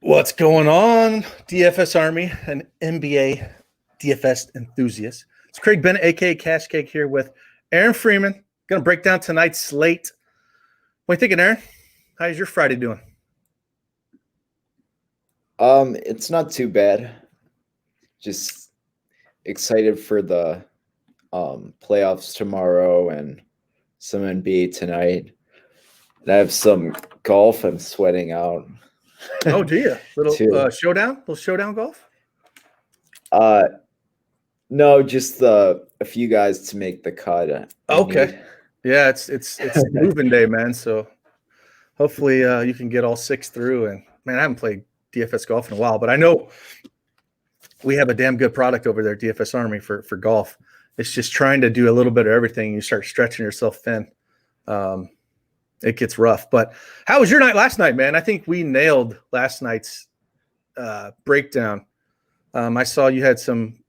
What's going on, DFS Army and NBA DFS enthusiasts? It's Craig Bennett, aka Cash Cake, here with Aaron Freeman. Going to break down tonight's slate. What are you thinking, Aaron? How's your Friday doing? It's not too bad. Just excited for the playoffs tomorrow and some NBA tonight. And I have some golf I'm sweating out. Oh, do you? Little showdown? Little showdown golf? No, just a few guys to make the cut. Okay. Yeah, it's moving day, man. So hopefully you can get all six through. And man, I haven't played DFS golf in a while, but I know we have a damn good product over there, DFS Army, for golf. It's just trying to do a little bit of everything. You start stretching yourself thin. It gets rough. But how was your night last night, man? I think we nailed last night's breakdown. I saw you had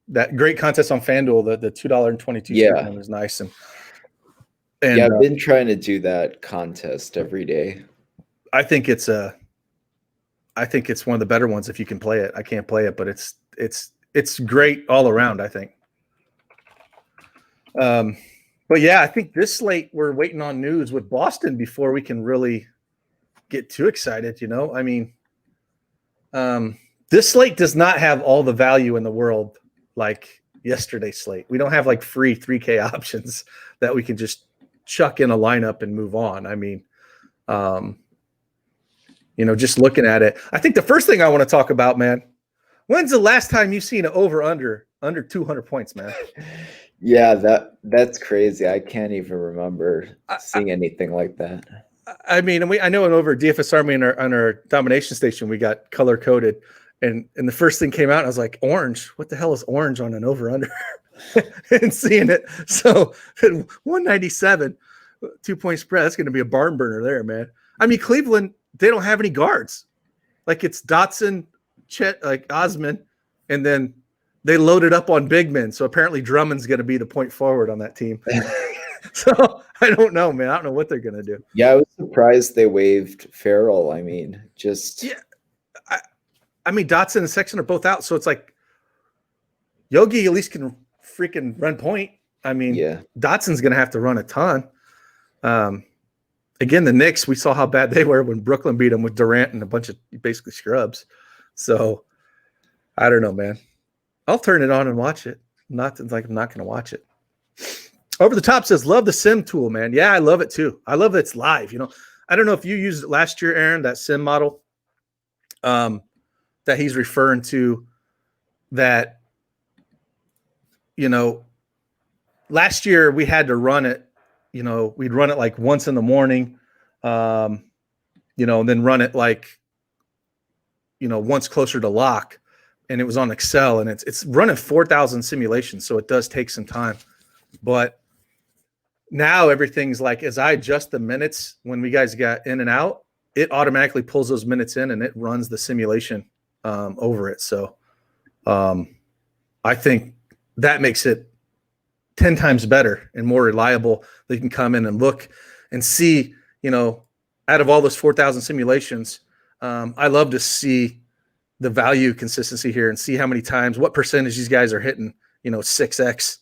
that great contest on Fanduel, the $2.22. Yeah, was nice. And yeah, I've been trying to do that contest every day. I think it's one of the better ones if you can play it. I can't play it, but it's great all around, I think. But yeah, I think this slate, we're waiting on news with Boston before we can really get too excited. I mean, this slate does not have all the value in the world like yesterday's slate. We don't have like free 3K options that we can just chuck in a lineup and move on. I mean, just looking at it, I think the first thing I want to talk about, man, when's the last time you've seen an under 200 points, man? Yeah, that's crazy. I can't even remember seeing anything like that. I mean, I know over DFS Army on our domination station, we got color coded, and the first thing came out, and I was like, orange. What the hell is orange on an over under? And seeing it, so 197, 2-point spread. That's going to be a barn burner there, man. I mean, Cleveland, they don't have any guards. Like it's Dotson, Chet, like Osman, and then they loaded up on big men. So apparently Drummond's going to be the point forward on that team. So I don't know, man. I don't know what they're going to do. Yeah, I was surprised they waived Farrell. I mean, I mean, Dotson and Sexton are both out. So it's like Yogi at least can freaking run point. I mean, yeah. Dotson's going to have to run a ton. Again, the Knicks, we saw how bad they were when Brooklyn beat them with Durant and a bunch of basically scrubs. So I don't know, man. I'll turn it on and watch it. I'm not going to watch it. Over the Top says, love the sim tool, man. Yeah, I love it too. I love that it's live. I don't know if you used it last year, Aaron, that sim model that he's referring to, that, last year we had to run it, we'd run it like once in the morning, and then run it like, once closer to lock. And it was on Excel, and it's running 4,000 simulations, so it does take some time. But now everything's like, as I adjust the minutes when we guys got in and out, it automatically pulls those minutes in and it runs the simulation over it. So I think that makes it 10 times better and more reliable. They can come in and look and see, out of all those 4,000 simulations, I love to see the value consistency here and see how many times, what percentage these guys are hitting, 6X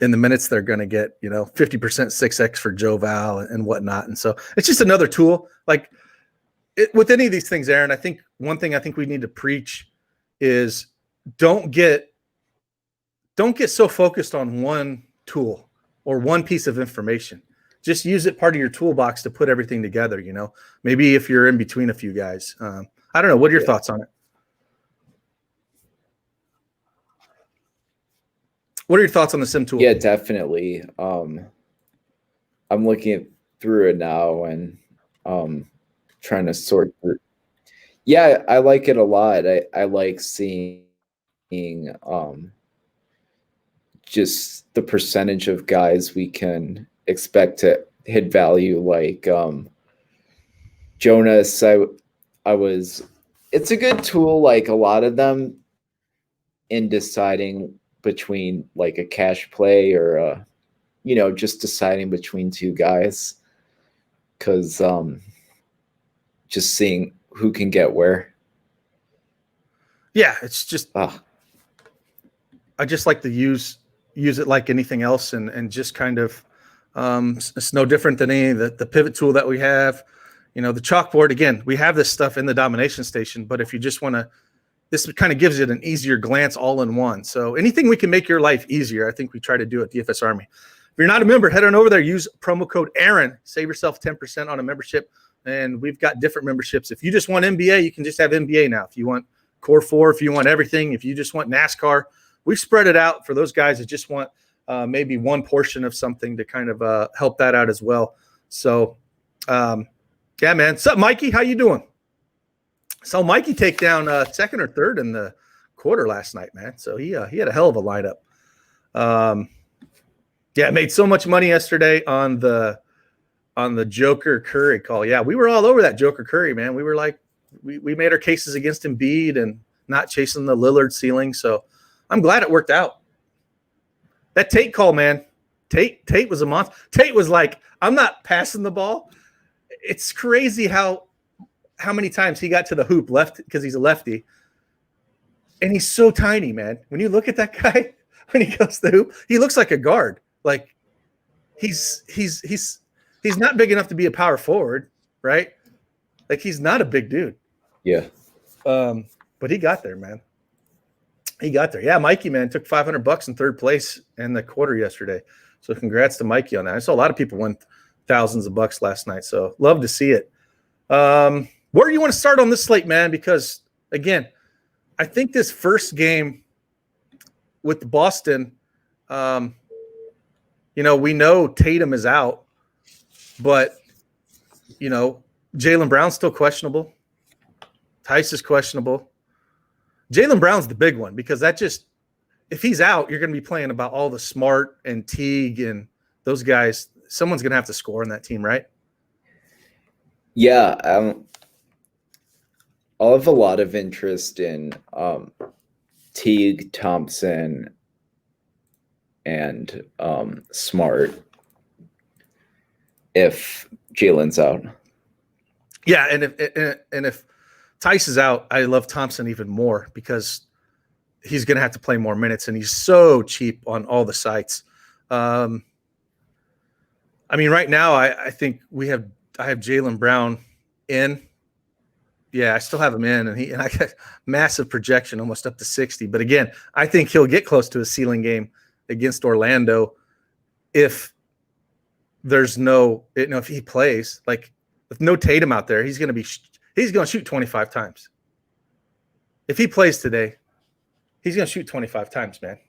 in the minutes they're going to get, 50% 6X for Joe Val and whatnot. And so it's just another tool. Like with any of these things, Aaron, I think one thing I think we need to preach is don't get so focused on one tool or one piece of information. Just use it part of your toolbox to put everything together, maybe if you're in between a few guys. I don't know. What are your thoughts on it? What are your thoughts on the sim tool? Yeah, definitely. I'm looking through it now and trying to sort through. Yeah, I like it a lot. I like seeing just the percentage of guys we can expect to hit value. Like Jonas, it's a good tool, like a lot of them, in deciding between like a cash play or just deciding between two guys, because just seeing who can get where. Yeah, it's just I just like to use it like anything else, and just kind of it's no different than any of the pivot tool that we have. The chalkboard, again, we have this stuff in the domination station, but if you just want to, this kind of gives it an easier glance all in one. So anything we can make your life easier, I think we try to do at DFS Army. If you're not a member, head on over there, use promo code Aaron, save yourself 10% on a membership. And we've got different memberships. If you just want NBA, you can just have NBA now. If you want Core 4, if you want everything, if you just want NASCAR, we've spread it out for those guys that just want maybe one portion of something to kind of help that out as well. So, yeah, man. What's up, Mikey? How you doing? Saw Mikey take down second or third in the quarter last night, man. So he had a hell of a lineup. Yeah, made so much money yesterday on the Joker Curry call. Yeah, we were all over that Joker Curry, man. We were like, we made our cases against Embiid and not chasing the Lillard ceiling. So I'm glad it worked out. That Tate call, man. Tate was a monster. Tate was like, I'm not passing the ball. It's crazy how many times he got to the hoop left because he's a lefty. And he's so tiny, man. When you look at that guy, when he goes to the hoop, he looks like a guard. Like he's not big enough to be a power forward, right? Like he's not a big dude. Yeah. But he got there, man. He got there. Yeah, Mikey, man, took $500 in third place in the quarter yesterday. So congrats to Mikey on that. I saw a lot of people win thousands of bucks last night. So love to see it. Where do you want to start on this slate, man? Because again, I think this first game with Boston, we know Tatum is out, but Jaylen Brown's still questionable. Tice is questionable. Jaylen Brown's the big one because if he's out, you're going to be playing about all the Smart and Teague and those guys. Someone's going to have to score on that team, right? Yeah. I'll have a lot of interest in Teague, Thompson, and Smart if Jaylen's out. Yeah, and if Tice is out, I love Thompson even more because he's going to have to play more minutes, and he's so cheap on all the sites. I mean, right now, I think I have Jaylen Brown in. Yeah, I still have him in, and I got massive projection, almost up to 60. But again, I think he'll get close to a ceiling game against Orlando if there's if he plays, like with no Tatum out there, he's going to shoot 25 times. If he plays today, he's going to shoot 25 times, man.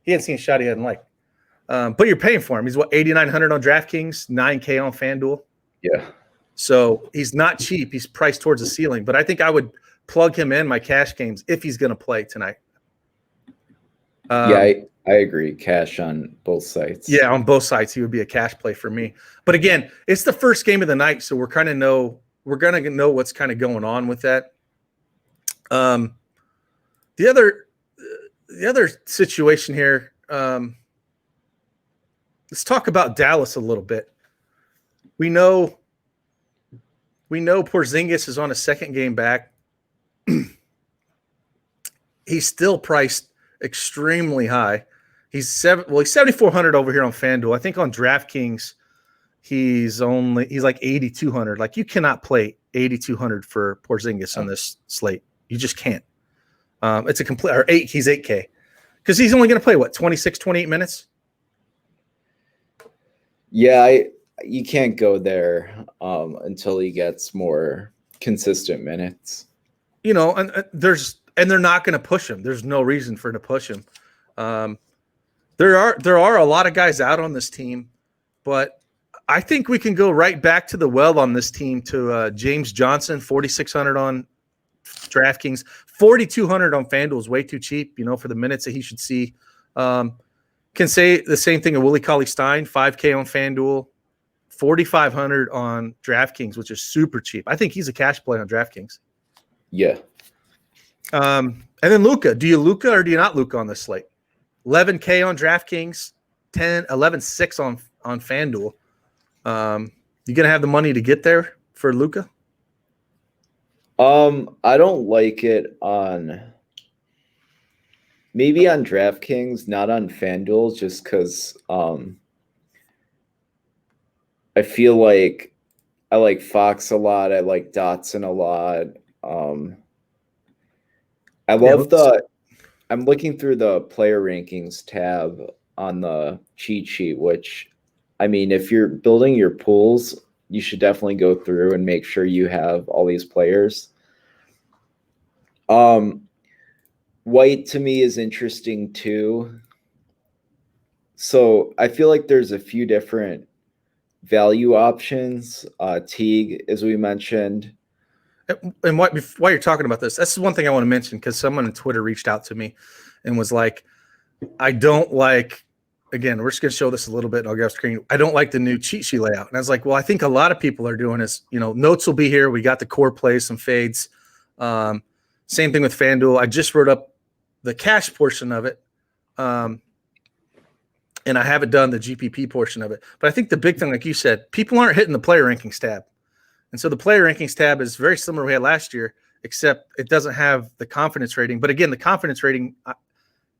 He hadn't seen a shot he hadn't liked. But you're paying for him. He's what, $8,900 on DraftKings, $9K on Fanduel. Yeah. So he's not cheap. He's priced towards the ceiling. But I think I would plug him in my cash games if he's going to play tonight. Yeah, I agree. Cash on both sites. Yeah, on both sides, he would be a cash play for me. But again, it's the first game of the night, so we're going to know what's kind of going on with that. The other situation here, let's talk about Dallas a little bit. We know Porzingis is on a second game back. He's still priced extremely high. He's 7,400 over here on FanDuel. I think on DraftKings he's like 8,200. Like you cannot play 8,200 for Porzingis on this slate. You just can't. It's a complete or 8. He's 8K because he's only going to play 26, 28 minutes. Yeah, you can't go there until he gets more consistent minutes. And they're not going to push him. There's no reason for him to push him. There are a lot of guys out on this team, but I think we can go right back to the well on this team to James Johnson, 4,600 on DraftKings, 4,200 on FanDuel is way too cheap, for the minutes that he should see. Can say the same thing of Willie Cauley-Stein, 5K on FanDuel, 4,500 on DraftKings, which is super cheap. I think he's a cash play on DraftKings. Yeah. And then Luka. Do you Luka or do you not Luka on this slate? 11K on DraftKings, 11.6 on FanDuel. You gonna have the money to get there for Luka? I don't like it maybe on DraftKings, not on FanDuel, just because I feel like I like Fox a lot. I like Dotson a lot. I love I'm looking through the player rankings tab on the cheat sheet, which, I mean, if you're building your pools, you should definitely go through and make sure you have all these players. White to me is interesting too. So I feel like there's a few different value options. Teague, as we mentioned. And while you're talking about this, that's one thing I want to mention, because someone on Twitter reached out to me and was like, I don't like, again, we're just going to show this a little bit and I'll get off screen. I don't like the new cheat sheet layout. And I was like, well, I think a lot of people are doing is, notes will be here. We got the core plays, some fades. Same thing with FanDuel. I just wrote up the cash portion of it. And I haven't done the GPP portion of it. But I think the big thing, like you said, people aren't hitting the player rankings tab. And so the player rankings tab is very similar to what we had last year, except it doesn't have the confidence rating. But again, the confidence rating,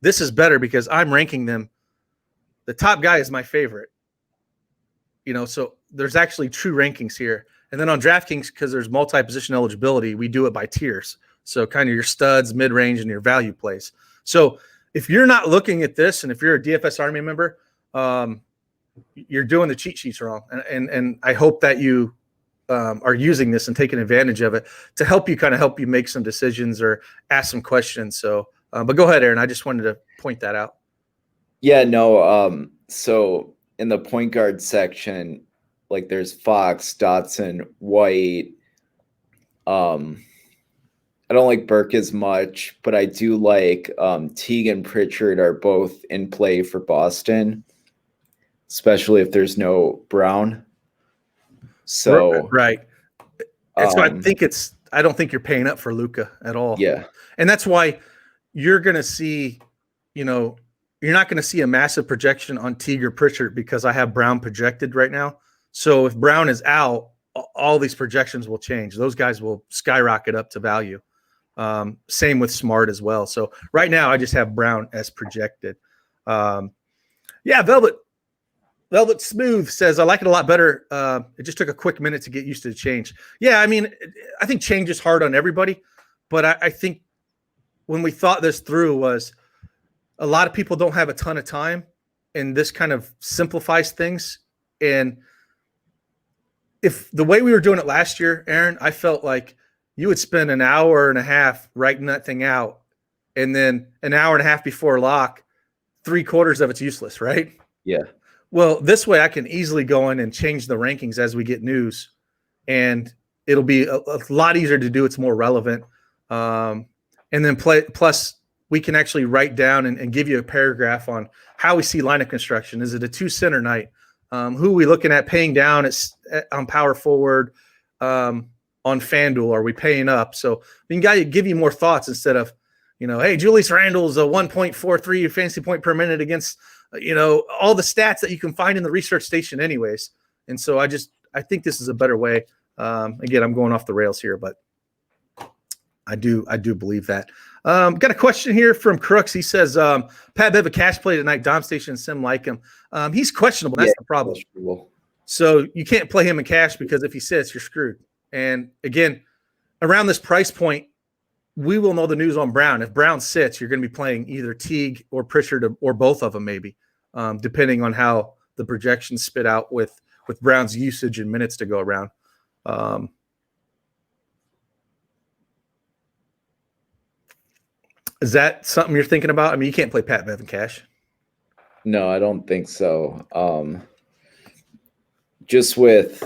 this is better because I'm ranking them. The top guy is my favorite. So there's actually true rankings here. And then on DraftKings, because there's multi-position eligibility, we do it by tiers. So kind of your studs, mid-range, and your value plays. So if you're not looking at this, and if you're a DFS Army member, you're doing the cheat sheets wrong. And I hope that you are using this and taking advantage of it to help you make some decisions or ask some questions. So, but go ahead, Aaron. I just wanted to point that out. Yeah, no. So in the point guard section, like there's Fox, Dotson, White. I don't like Burke as much, but I do like Teague and Pritchard are both in play for Boston, especially if there's no Brown. So right. And so I don't think you're paying up for Luka at all. Yeah. And that's why you're going to see, you're not going to see a massive projection on Teague or Pritchard because I have Brown projected right now. So if Brown is out, all these projections will change. Those guys will skyrocket up to value. Same with Smart as well. So right now I just have Brown as projected. Velvet Smooth says, I like it a lot better. It just took a quick minute to get used to the change. Yeah, I mean, I think change is hard on everybody, but I think when we thought this through was a lot of people don't have a ton of time, and this kind of simplifies things. And if the way we were doing it last year, Aaron, I felt like you would spend an hour and a half writing that thing out, and then an hour and a half before lock, 3/4 of it's useless, right? Yeah. Well, this way I can easily go in and change the rankings as we get news, and it'll be a lot easier to do. It's more relevant. And then plus we can actually write down and give you a paragraph on how we see lineup construction. Is it a 2-center night? Who are we looking at paying down on power forward? On FanDuel, are we paying up? So we can give you more thoughts instead of, hey, Julius Randle's a 1.43 fantasy point per minute against, all the stats that you can find in the research station anyways. And so I think this is a better way. Again, I'm going off the rails here, but I do believe that. Got a question here from Crooks. He says, Pat Bev a cash play tonight, Dom Station and Sim like him. He's questionable. That's the problem. So you can't play him in cash because if he sits, you're screwed. And again, around this price point, we will know the news on Brown. If Brown sits, you're going to be playing either Teague or Pritchard or both of them, maybe, depending on how the projections spit out with Brown's usage and minutes to go around. Is that something you're thinking about? I mean, you can't play Pat Bev in cash. No, I don't think so. Just with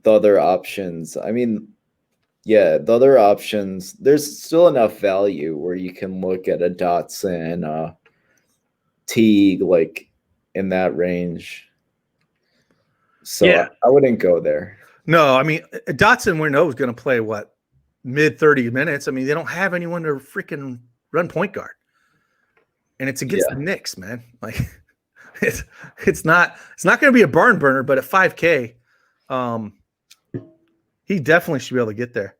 the other options, I mean, yeah, the other options, there's still enough value where you can look at a Dotson, Teague, like in that range. So yeah. I wouldn't go there. No, I mean, Dotson, we know is going to play mid 30 minutes. I mean, they don't have anyone to freaking run point guard. And it's against the Knicks, man. Like it's not going to be a barn burner, but at 5K, he definitely should be able to get there.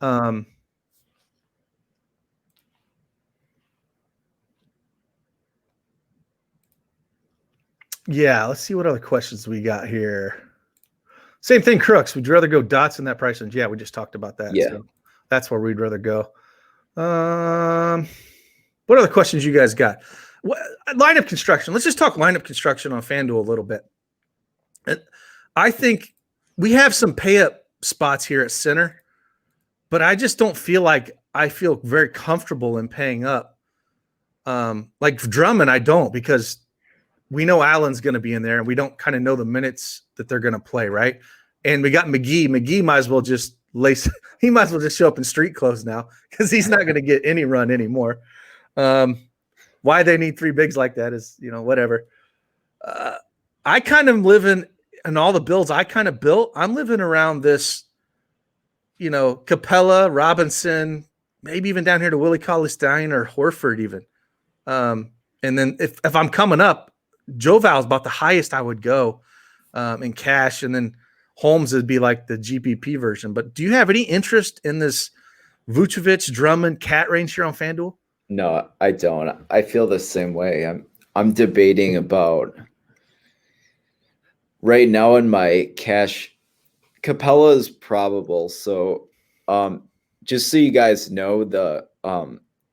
Um, yeah, let's see what other questions we got here. Same thing, Crooks. Would you rather go dots in that price range? Yeah, we just talked about that. Yeah. So that's where we'd rather go. What other questions you guys got? Lineup construction. Let's just talk lineup construction on FanDuel a little bit. I think we have some pay up spots here at center, but I just don't feel like I feel very comfortable in paying up. Like Drummond, I don't, because we know Allen's going to be in there and we don't kind of know the minutes that they're going to play, right? And we got McGee. McGee might as well just he might as well just show up in street clothes now because he's not going to get any run anymore. Why they need three bigs like that is, whatever. I kind of live in all the builds I kind of built. I'm living around this, Capella, Robinson, maybe even down here to Willie Cauley-Stein or Horford even. And then if I'm coming up, Joval's about the highest I would go in cash, and then Holmes would be like the GPP version. But do you have any interest in this Vucevic, Drummond, Cat range here on FanDuel? No, I don't. I feel the same way. I'm debating about right now in my cash. Capella is probable. So just so you guys know, the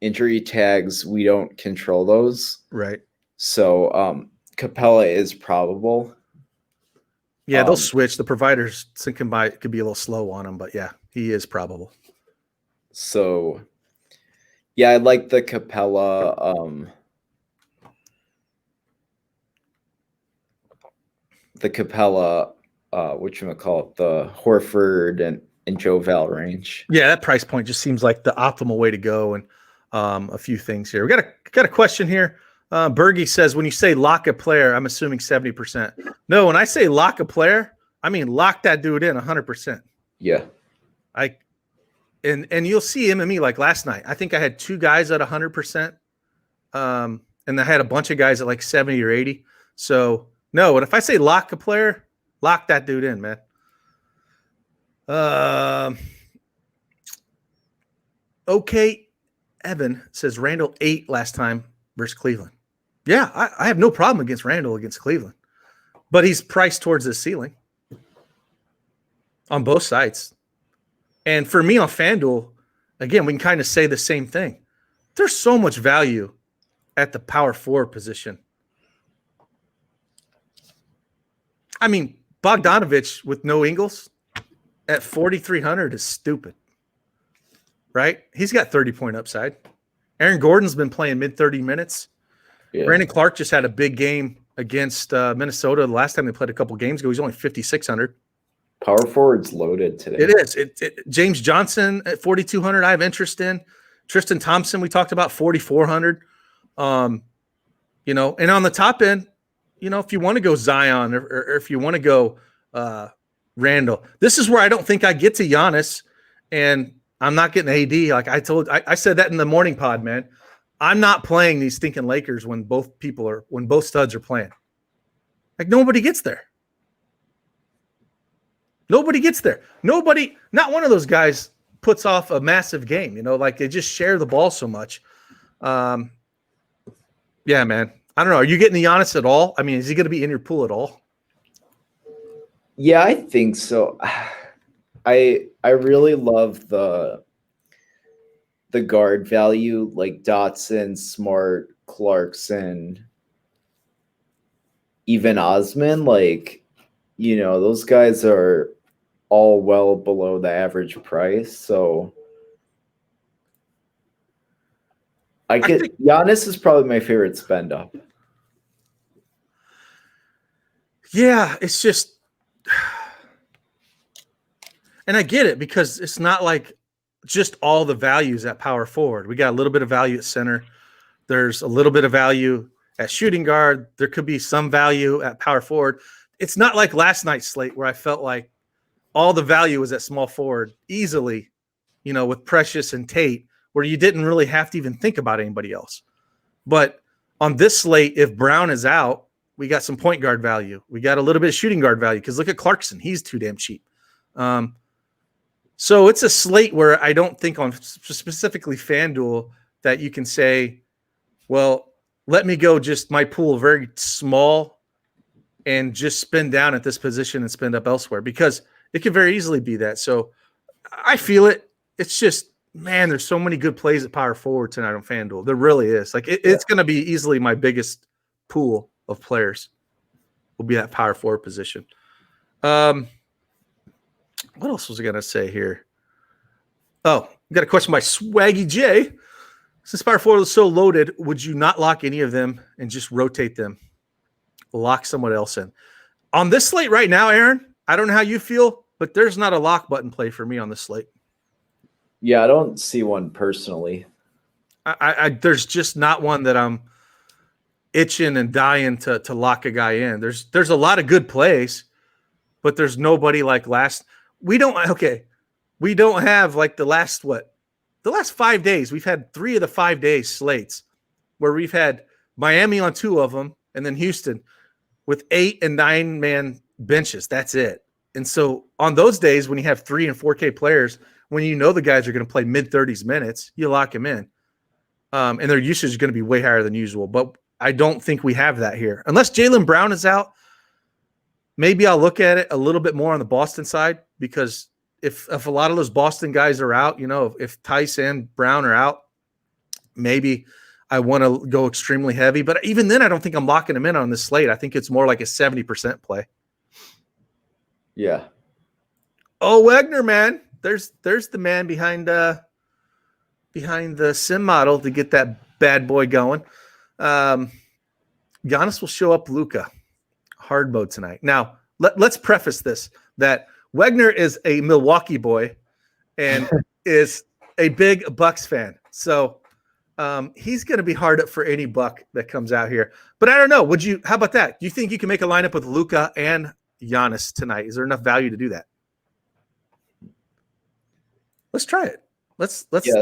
injury tags, we don't control those. Right. So Capella is probable. Yeah, they'll switch. The providers could be a little slow on him, but yeah, he is probable. So yeah, I like the Capella. Whatchamacallit, the Horford and Joval range. Yeah, that price point just seems like the optimal way to go. And a few things here. We got a question here. Bergie says, when you say lock a player, I'm assuming 70%. No, when I say lock a player, I mean lock that dude in 100%. Yeah. And you'll see him and me like last night. I think I had two guys at 100%. And I had a bunch of guys at like 70 or 80. So no, but if I say lock a player, lock that dude in, man. Okay. Evan says Randall 8 last time versus Cleveland. Yeah, I have no problem against Randall against Cleveland, but he's priced towards his ceiling on both sides. And for me on FanDuel, again, we can kind of say the same thing. There's so much value at the power forward position. I mean, Bogdanovich with no Ingles at 4,300 is stupid, right? He's got 30-point upside. Aaron Gordon's been playing mid-30 minutes. Yeah. Brandon Clark just had a big game against Minnesota the last time they played a couple games ago. He's only 5,600. Power forward's loaded today. It is. James Johnson at 4,200 I have interest in. Tristan Thompson we talked about, 4,400. And on the top end, if you want to go Zion or if you want to go Randall, this is where I don't think I get to Giannis, and I'm not getting AD. Like I said that in the morning pod, man. I'm not playing these stinking Lakers when both studs are playing. Like nobody gets there. Nobody gets there. Nobody, not one of those guys puts off a massive game, like they just share the ball so much. Yeah, man. I don't know. Are you getting the Giannis at all? I mean, is he going to be in your pool at all? Yeah, I think so. I really love the guard value, like Dotson, Smart, Clarkson, even Osman. Like, those guys are all well below the average price. So I think Giannis is probably my favorite spend up. Yeah, it's just, and I get it because it's not like just all the values at power forward. We got a little bit of value at center. There's a little bit of value at shooting guard. There could be some value at power forward. It's not like last night's slate where I felt like all the value was at small forward easily, with Precious and Tate, where you didn't really have to even think about anybody else. But on this slate, if Brown is out, we got some point guard value. We got a little bit of shooting guard value because look at Clarkson. He's too damn cheap. So it's a slate where I don't think on specifically FanDuel that you can say, well, let me go just my pool very small and just spin down at this position and spend up elsewhere, because it could very easily be that. So I feel it. It's just, man, there's so many good plays at power forward tonight on FanDuel. There really is. Like it's going to be easily my biggest pool of players will be that power forward position. What else was I going to say here? Oh, got a question by Swaggy J. Since power forward is so loaded, would you not lock any of them and just rotate them? Lock someone else in. On this slate right now, Aaron, I don't know how you feel, but there's not a lock button play for me on this slate. Yeah, I don't see one personally. There's just not one that I'm itching and dying to lock a guy in. There's a lot of good plays, but there's nobody like we don't have like the last 5 days. We've had 3 of the 5 days slates where we've had Miami on 2 of them and then Houston with 8 and 9 man benches. That's it. And so on those days when you have 3 and 4K players, when you know the guys are going to play mid-30s minutes, you lock them in. And their usage is going to be way higher than usual. But I don't think we have that here. Unless Jaylen Brown is out, maybe I'll look at it a little bit more on the Boston side, because if a lot of those Boston guys are out, if Tice and Brown are out, maybe I want to go extremely heavy. But even then, I don't think I'm locking them in on this slate. I think it's more like a 70% play. Yeah. Oh, Wagner, man. There's the man behind the sim model to get that bad boy going. Giannis will show up Luka hard mode tonight. Now, let's preface this that Wagner is a Milwaukee boy and is a big Bucks fan. So he's going to be hard up for any Buck that comes out here. But I don't know. How about that? Do you think you can make a lineup with Luka and Giannis tonight? Is there enough value to do that? Let's try it. Yeah,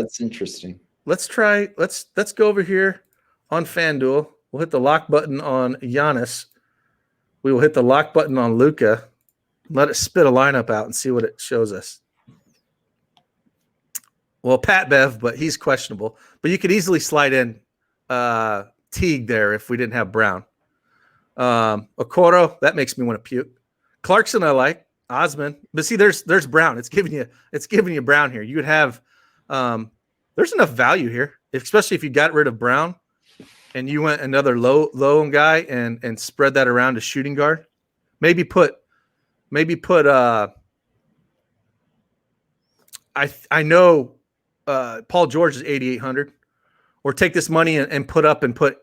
that's interesting. Let's try. Let's go over here on FanDuel. We'll hit the lock button on Giannis. We will hit the lock button on Luka. Let it spit a lineup out and see what it shows us. Well, Pat Bev, but he's questionable. But you could easily slide in Teague there if we didn't have Brown. Okoro, that makes me want to puke. Clarkson, I like. Osman, but see, there's Brown. It's giving you Brown here. You would have there's enough value here, especially if you got rid of Brown and you went another low guy and spread that around to shooting guard. Maybe put I know Paul George is 8,800, or take this money and put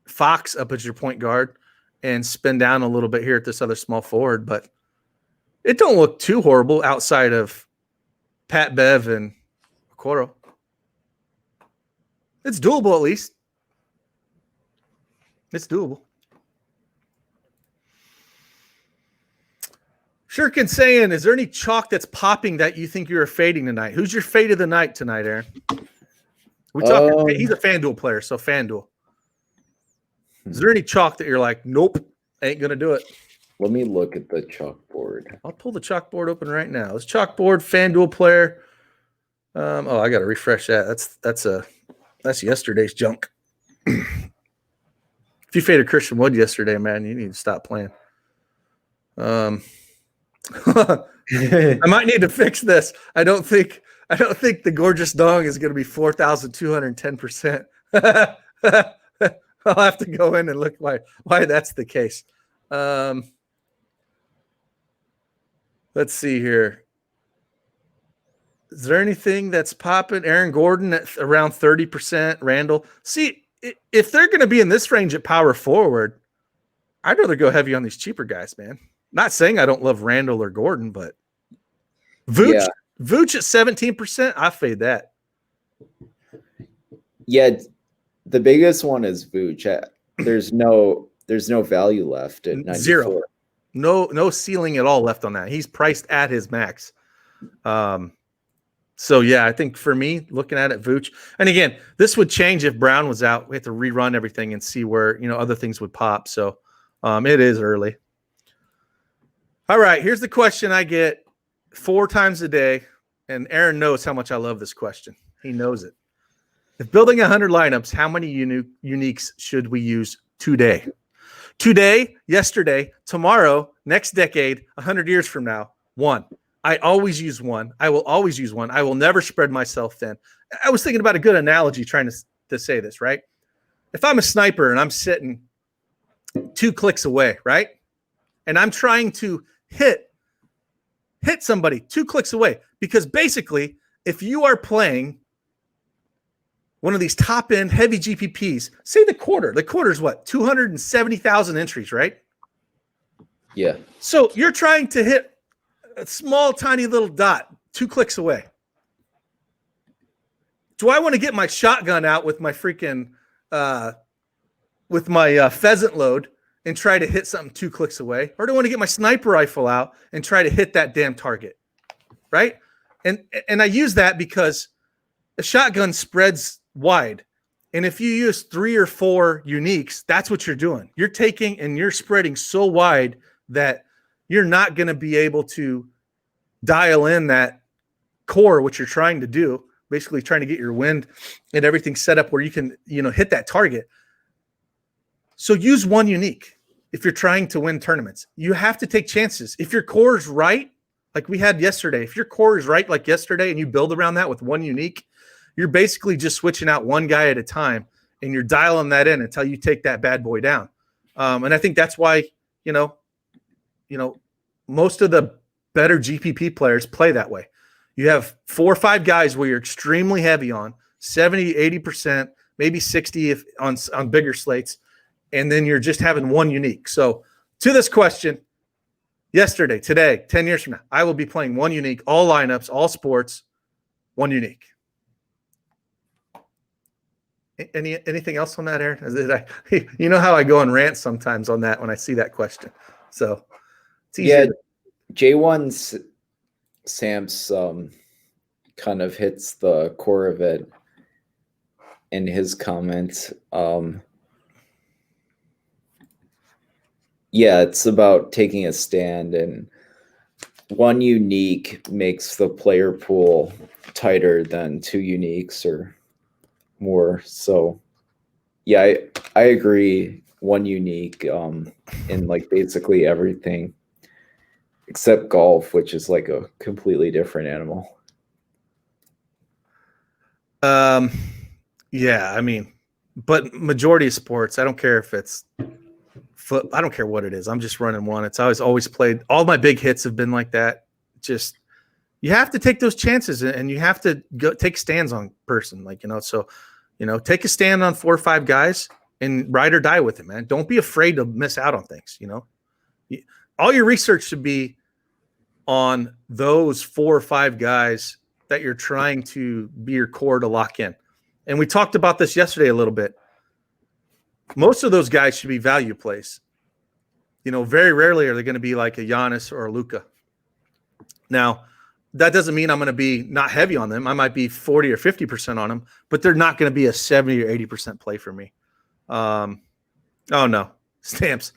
Fox up as your point guard and spend down a little bit here at this other small forward, but it don't look too horrible outside of Pat Bev and Okoro. It's doable at least. It's doable. Shurkin saying, is there any chalk that's popping that you think you're fading tonight? Who's your fade of the night tonight, Aaron? We talking. He's a FanDuel player, so FanDuel. Is there any chalk that you're like, nope, ain't gonna do it? Let me look at the chalkboard. I'll pull the chalkboard open right now. This chalkboard, FanDuel player. I got to refresh that. That's yesterday's junk. If you faded Christian Wood yesterday, man, you need to stop playing. I might need to fix this. I don't think the gorgeous dong is going to be 4,210%. I'll have to go in and look why that's the case. Let's see here. Is there anything that's popping? Aaron Gordon at around 30%. Randall. See, if they're going to be in this range at power forward, I'd rather go heavy on these cheaper guys, man. Not saying I don't love Randall or Gordon, but Vooch at 17%, I fade that. Yeah, the biggest one is Vooch. There's no value left at 94. Zero. No ceiling at all left on that. He's priced at his max. So yeah, I think for me, looking at it, Vooch, and again, this would change if Brown was out. We have to rerun everything and see where other things would pop. So it is early. All right, here's the question I get 4 times a day and Aaron knows how much I love this question. He knows it. If building 100 lineups, how many uniques should we use today? Today, yesterday, tomorrow, next decade, 100 years from now, one. I always use one. I will always use one. I will never spread myself thin. I was thinking about a good analogy trying to say this, right? If I'm a sniper and I'm sitting 2 clicks away, right? And I'm trying to hit somebody 2 clicks away, because basically, if you are playing one of these top end heavy GPPs, say the quarter's what, 270,000 entries, right? Yeah. So you're trying to hit a small, tiny little dot 2 clicks away. Do I want to get my shotgun out with my freaking, with my pheasant load and try to hit something 2 clicks away? Or do I want to get my sniper rifle out and try to hit that damn target? Right? And I use that because a shotgun spreads wide. And if you use 3 or 4 uniques, that's what you're doing. You're taking and you're spreading so wide that you're not going to be able to dial in that core, what you're trying to do, basically trying to get your wind and everything set up where you can, hit that target. So use one unique if you're trying to win tournaments. You have to take chances. If your core is right, like we had yesterday, if your core is right like yesterday and you build around that with one unique, you're basically just switching out one guy at a time and you're dialing that in until you take that bad boy down. And I think that's why, most of the better GPP players play that way. You have 4 or 5 guys where you're extremely heavy on 70, 80%, maybe 60 if on bigger slates. And then you're just having one unique. So to this question, yesterday, today, 10 years from now, I will be playing one unique, all lineups, all sports, one unique. Anything else on that, Aaron? You know how I go on rants sometimes on that when I see that question. So it's easier. Yeah, J1's Sam's kind of hits the core of it in his comments. Yeah, it's about taking a stand, and one unique makes the player pool tighter than 2 uniques or more. So yeah, I agree. One unique in like basically everything except golf, which is like a completely different animal. Yeah, I mean, but majority of sports, I don't care if it's foot, I don't care what it is. I'm just running one. It's always played. All my big hits have been like that. Just, you have to take those chances and you have to go take stands on person. So, take a stand on 4 or 5 guys and ride or die with it, man. Don't be afraid to miss out on things. All your research should be on those 4 or 5 guys that you're trying to be your core to lock in. And we talked about this yesterday a little bit. Most of those guys should be value plays. Very rarely are they going to be like a Giannis or a Luka. Now, that doesn't mean I'm going to be not heavy on them. I might be 40 or 50% on them, but they're not going to be a 70 or 80% play for me. Oh no, Stamps.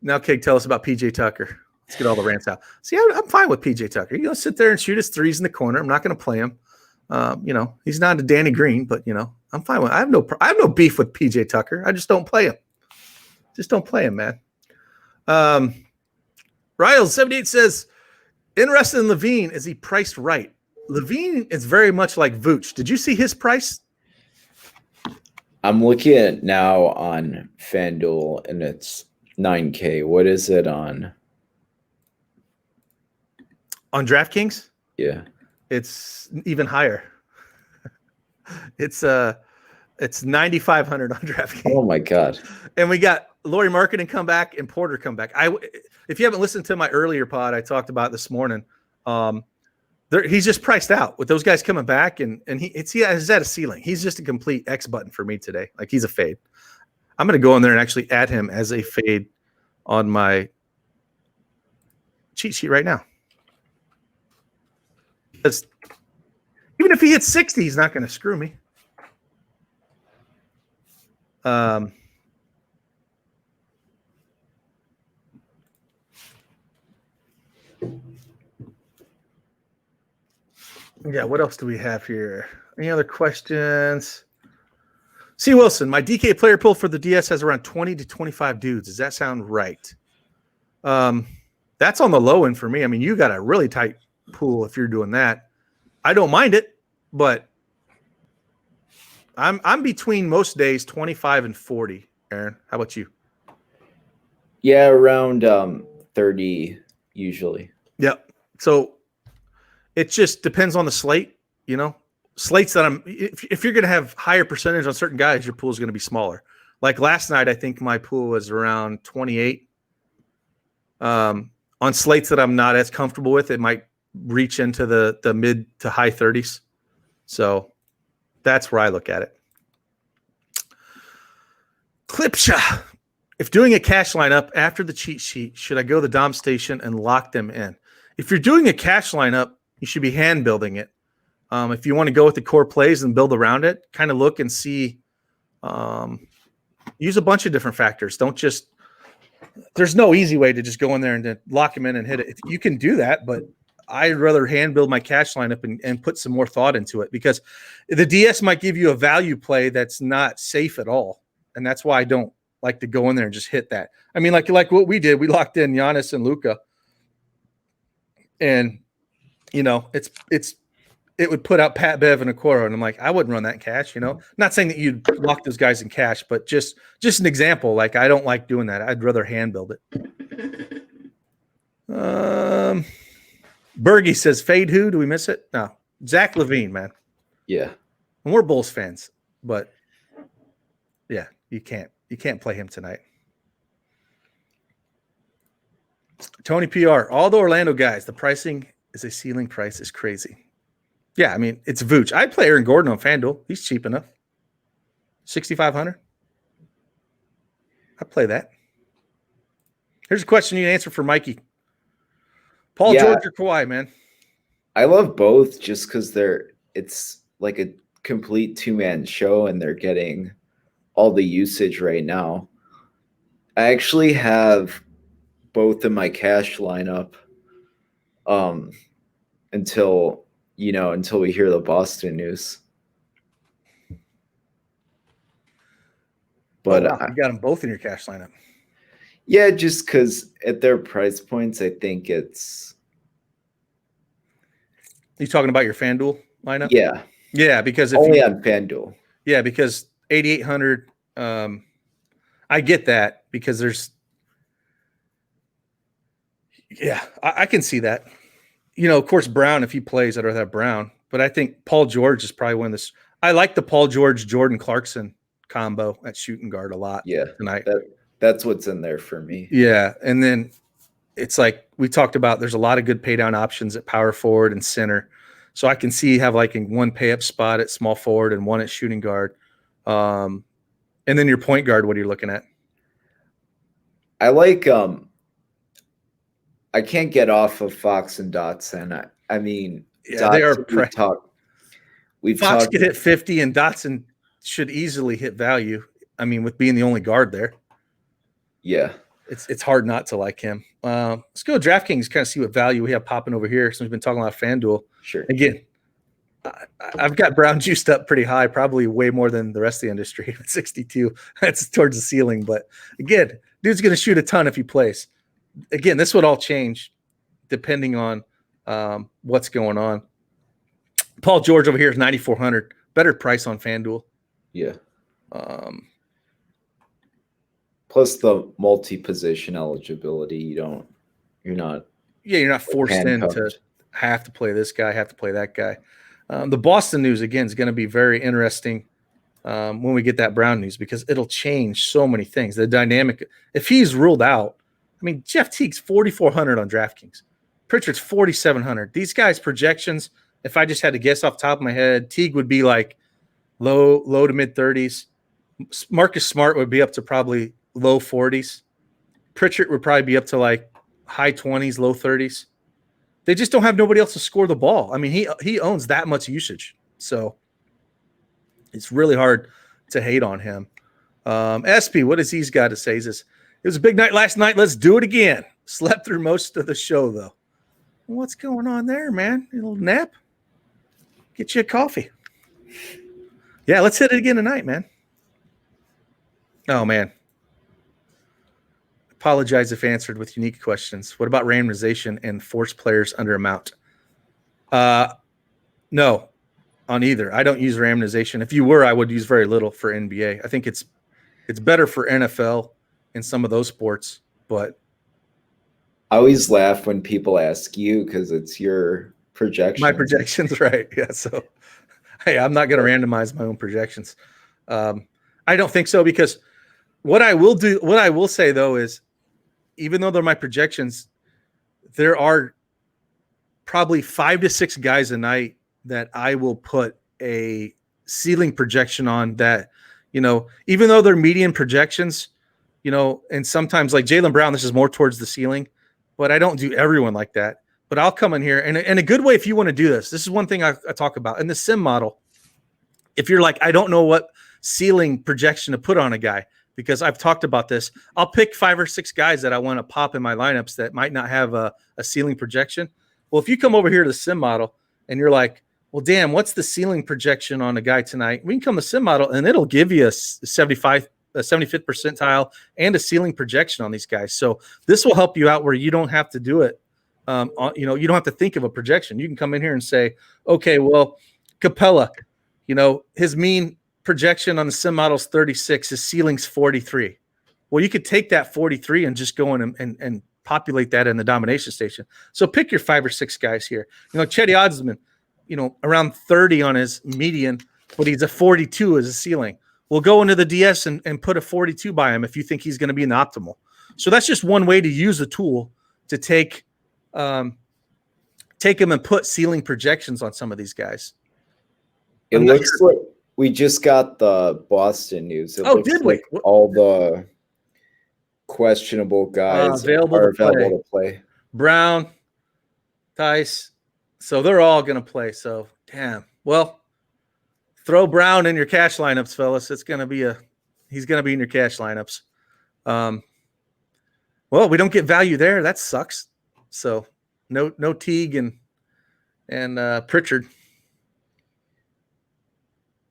Now, Kig, tell us about PJ Tucker. Let's get all the rants out. See, I'm fine with PJ Tucker. Sit there and shoot his threes in the corner. I'm not going to play him. He's not a Danny Green, but I'm fine with. I have no beef with PJ Tucker. I just don't play him. Just don't play him, man. Riles78 says, interested in Levine. Is he priced right? Levine is very much like Vooch. Did you see his price? I'm looking at it now on Fanduel, and it's $9K. What is it on? On DraftKings? Yeah. It's even higher. It's 9,500 on DraftKings. Oh my God. And we got Laurie Marketing come back and Porter come back. If you haven't listened to my earlier pod, I talked about this morning. He's just priced out with those guys coming back, and he's at a ceiling. He's just a complete X button for me today. Like, he's a fade. I'm going to go in there and actually add him as a fade on my cheat sheet right now. Because even if he hits 60, he's not going to screw me. Yeah, what else do we have here? Any other questions? C. Wilson, my DK player pool for the DS has around 20 to 25 dudes. Does that sound right? That's on the low end for me. I mean, you got a really tight pool if you're doing that. I don't mind it, but I'm between most days 25 and 40. Aaron, how about you? Yeah, around 30 usually. Yep. So it just depends on the slate, you know. Slates that if you're going to have higher percentage on certain guys, your pool is going to be smaller. Like last night, I think my pool was around 28. On slates that I'm not as comfortable with, it might reach into the mid to high 30s. So that's where I look at it. Clipsha. If doing a cash lineup after the cheat sheet, should I go to the Dom station and lock them in? If you're doing a cash lineup, you should be hand building it. If you want to go with the core plays and build around it, kind of look and see. Use a bunch of different factors. Don't just. There's no easy way to just go in there and then lock them in and hit it. If you can do that, but I'd rather hand build my cash lineup and put some more thought into it, because the DS might give you a value play that's not safe at all, and that's why I don't like to go in there and just hit that. I mean, like what we did, we locked in Giannis and Luka, and you know, it would put out Pat Bev and Okoro, and I'm like, I wouldn't run that in cash, you know. Not saying that you'd lock those guys in cash, but just an example. Like, I don't like doing that. I'd rather hand build it. Bergie says, fade who? Do we miss it? No. Zach LaVine, man. Yeah. And we're Bulls fans, but yeah, you can't play him tonight. Tony PR, all the Orlando guys, the pricing is a ceiling price is crazy. Yeah, I mean, it's Vooch. I'd play Aaron Gordon on FanDuel. He's cheap enough. 6,500. I'd play that. Here's a question you can answer for Mikey. Paul George or Kawhi, man? I love both just because it's like a complete two-man show and they're getting all the usage right now. I actually have both in my cash lineup until we hear the Boston news. But you got them both in your cash lineup. Yeah, just because at their price points, I think it's. You talking about your FanDuel lineup? Yeah. Yeah, because only on FanDuel. Yeah, because 8,800. I get that because there's. Yeah, I can see that. You know, of course, Brown, if he plays, I'd rather have Brown. But I think Paul George is probably one of this. I like the Paul George, Jordan Clarkson combo at shooting guard a lot. Yeah, tonight. That's what's in there for me. Yeah, and then it's like we talked about. There's a lot of good pay down options at power forward and center, so I can see have like one pay up spot at small forward and one at shooting guard, and then your point guard. What are you looking at? I like. I can't get off of Fox and Dotson. I mean, yeah, they are. Fox could hit 50, and Dotson should easily hit value. I mean, with being the only guard there. Yeah, it's hard not to like him. Let's go to DraftKings, kind of see what value we have popping over here. Since we've been talking about FanDuel. Sure. Again, I've got Brown juiced up pretty high, probably way more than the rest of the industry at 62. That's towards the ceiling. But again, dude's going to shoot a ton if he plays. Again, this would all change depending on what's going on. Paul George over here is 9,400. Better price on FanDuel. Yeah. Plus the multi-position eligibility, you're not forced in to have to play this guy, have to play that guy. The Boston news again is going to be very interesting when we get that Brown news, because it'll change so many things. The dynamic, if he's ruled out, I mean, Jeff Teague's 4,400 on DraftKings, Pritchard's 4,700. These guys' projections, if I just had to guess off the top of my head, Teague would be like low to mid 30s. Marcus Smart would be up to probably low 40s. Pritchard would probably be up to like high 20s, low 30s. They just don't have nobody else to score the ball. I mean, he owns that much usage. So it's really hard to hate on him. SP, what has he's got to say? He says, it was a big night last night. Let's do it again. Slept through most of the show, though. What's going on there, man? A little nap? Get you a coffee. Yeah, let's hit it again tonight, man. Oh, man. Apologize if answered with unique questions. What about randomization and force players under amount? No, on either. I don't use randomization. If you were, I would use very little for NBA. I think it's better for NFL and some of those sports, but I always laugh when people ask you because it's your projections. my projections, right? Yeah. So, hey, I'm not going to randomize my own projections. I don't think so, because what I will say though is, even though they're my projections, there are probably 5 to 6 guys a night that I will put a ceiling projection on that, even though they're median projections, and sometimes like Jaylen Brown, this is more towards the ceiling, but I don't do everyone like that. But I'll come in here, and a good way if you want to do this is one thing I talk about in the sim model. If you're like, I don't know what ceiling projection to put on a guy, because I've talked about this, I'll pick 5 or 6 guys that I want to pop in my lineups that might not have a ceiling projection. Well, if you come over here to the sim model and you're like, well, damn, what's the ceiling projection on a guy tonight? We can come to sim model and it'll give you a 75th percentile and a ceiling projection on these guys. So this will help you out where you don't have to do it. You don't have to think of a projection. You can come in here and say, okay, well, Capella, his mean projection on the sim model is 36, his ceiling's 43. Well, you could take that 43 and just go in and populate that in the domination station. So pick your 5 or 6 guys here. Chetty Osman, around 30 on his median, but he's a 42 as a ceiling. We'll go into the DS and put a 42 by him if you think he's going to be in the optimal. So that's just one way to use the tool to take him and put ceiling projections on some of these guys. It looks like we just got the Boston news. Did we? All the questionable guys are available to play. Brown, Tice. So they're all going to play. So, damn. Well, throw Brown in your cash lineups, fellas. He's going to be in your cash lineups. Well, we don't get value there. That sucks. So no Teague and Pritchard.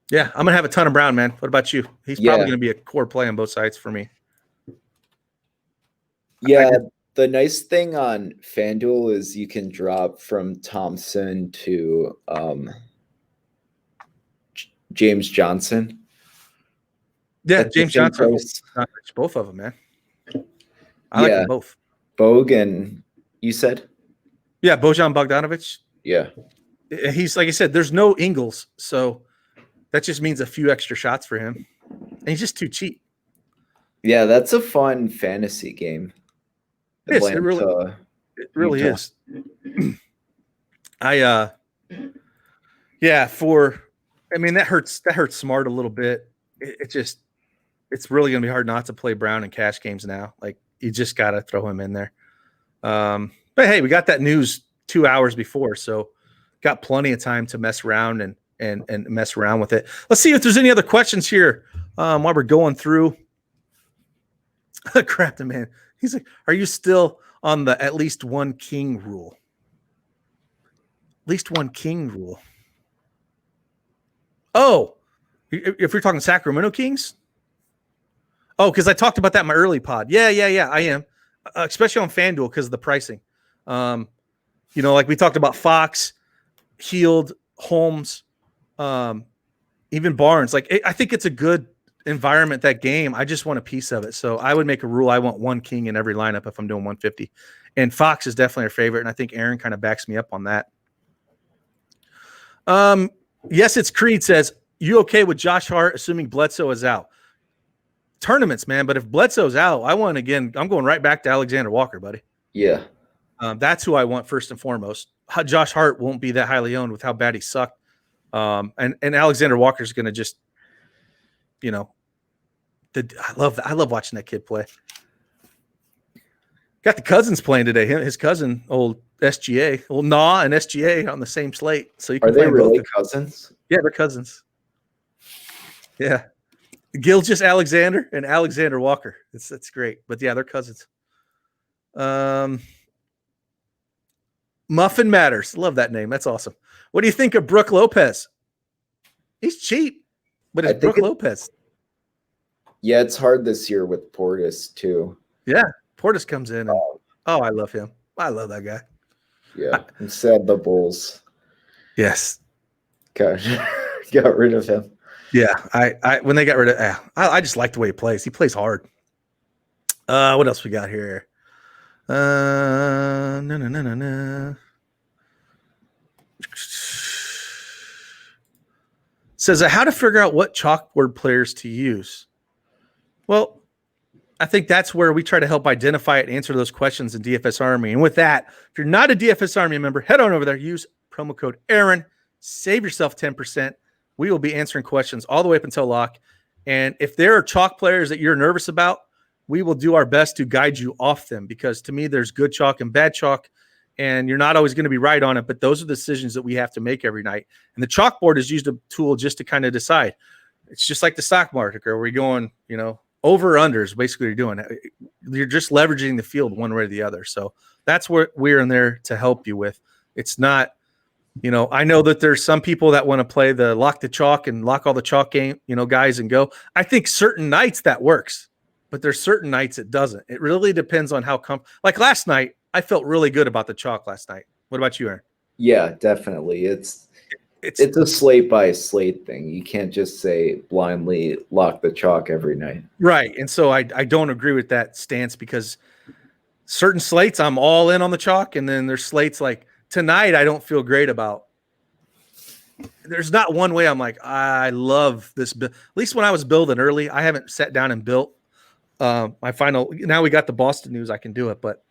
Yeah, I'm going to have a ton of Brown, man. What about you? He's probably going to be a core play on both sides for me. Yeah, the nice thing on Fanduel is you can drop from Thompson to James Johnson. Yeah, James Johnson. Both of them, man. I like them both. Bogan, you said? Yeah, Bojan Bogdanovic. Yeah. He's, like I said, there's no Ingles, so that just means a few extra shots for him. And he's just too cheap. Yeah, that's a fun fantasy game. It really is. That hurts Smart a little bit. It's really going to be hard not to play Brown in cash games now. Like, you just got to throw him in there. But hey, we got that news 2 hours before, so got plenty of time to mess around and mess around with it. Let's see if there's any other questions here while we're going through. Crap, man. He's like, are you still on the at least one king rule? At least one king rule. Oh, if you're talking Sacramento Kings? Oh, because I talked about that in my early pod. Yeah, I am. Especially on FanDuel because of the pricing. Like we talked about Fox, Heald, Holmes, even Barnes. Like, I think it's a good environment, that game. I just want a piece of it. So I would make a rule. I want one king in every lineup if I'm doing 150. And Fox is definitely our favorite. And I think Aaron kind of backs me up on that. Yes, it's Creed says, you okay with Josh Hart assuming Bledsoe is out? Tournaments, man. But if Bledsoe's out, I'm going right back to Alexander Walker, buddy. Yeah. That's who I want first and foremost. Josh Hart won't be that highly owned with how bad he sucked. And Alexander Walker's going to just, I love watching that kid play. Got the cousins playing today. His cousin, old SGA, old Nah and SGA on the same slate. So you can Are they really cousins? Yeah, they're cousins. Yeah. Gilgeous Alexander and Alexander Walker. It's great. But yeah, they're cousins. Muffin Matters. Love that name. That's awesome. What do you think of Brooke Lopez? He's cheap, but it's Brooke Lopez. Yeah, it's hard this year with Portis too. Yeah, Portis comes in. And, I love him. I love that guy. Yeah, I'm sad the Bulls. Yes. Got rid of him. Yeah, I when they got rid of, I just like the way he plays. He plays hard. What else we got here? No. Says how to figure out what chalkboard players to use. Well, I think that's where we try to help identify it and answer those questions in DFS Army. And with that, if you're not a DFS Army member, head on over there, use promo code Aaron, save yourself 10%. We will be answering questions all the way up until lock. And if there are chalk players that you're nervous about, we will do our best to guide you off them, because to me, there's good chalk and bad chalk, and you're not always going to be right on it, but those are the decisions that we have to make every night. And the chalkboard is used a tool just to kind of decide. It's just like the stock market, or we're going, over or under is basically what you're doing. You're just leveraging the field one way or the other. So that's what we're in there to help you with. It's not, I know that there's some people that want to play the lock the chalk and lock all the chalk game, guys and go. I think certain nights that works, but there's certain nights it doesn't. It really depends on how like last night, I felt really good about the chalk last night. What about you, Aaron? Yeah, definitely. It's a slate by slate thing. You can't just say blindly lock the chalk every night. Right. And so I don't agree with that stance, because certain slates I'm all in on the chalk. And then there's slates like tonight I don't feel great about. There's not one way I'm like, I love this. At least when I was building early, I haven't sat down and built my final. Now we got the Boston news. I can do it, but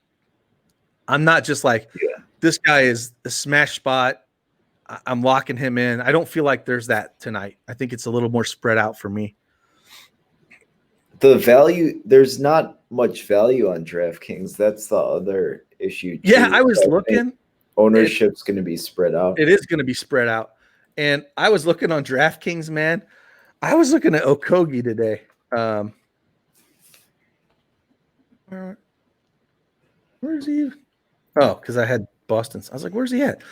I'm not just like, this guy is a smash spot. I'm locking him in. I don't feel like there's that tonight. I think it's a little more spread out for me. The value, there's not much value on DraftKings. That's the other issue. Yeah, I was looking. Ownership's going to be spread out. It is going to be spread out. And I was looking on DraftKings, man. I was looking at Okogie today. Where is he? Oh, because I had Boston's. I was like, where's he at?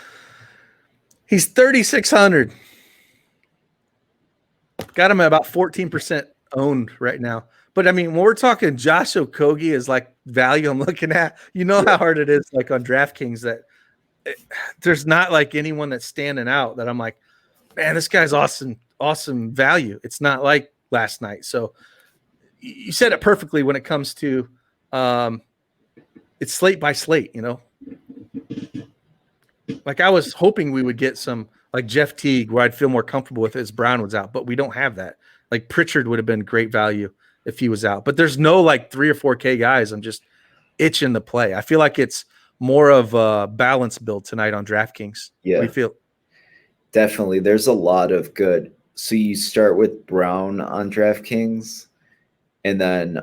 He's 3,600. Got him at about 14% owned right now. But I mean, when we're talking Josh Okogie is like value I'm looking at, how hard it is like on DraftKings that there's not like anyone that's standing out that I'm like, man, this guy's awesome value. It's not like last night. So you said it perfectly when it comes to it's slate by slate, Like I was hoping we would get some like Jeff Teague where I'd feel more comfortable with as Brown was out, but we don't have that. Like Pritchard would have been great value if he was out, but there's no like 3 or 4K guys. I'm just itching to play. I feel like it's more of a balance build tonight on DraftKings. Yeah, we feel definitely. There's a lot of good. So you start with Brown on DraftKings, and then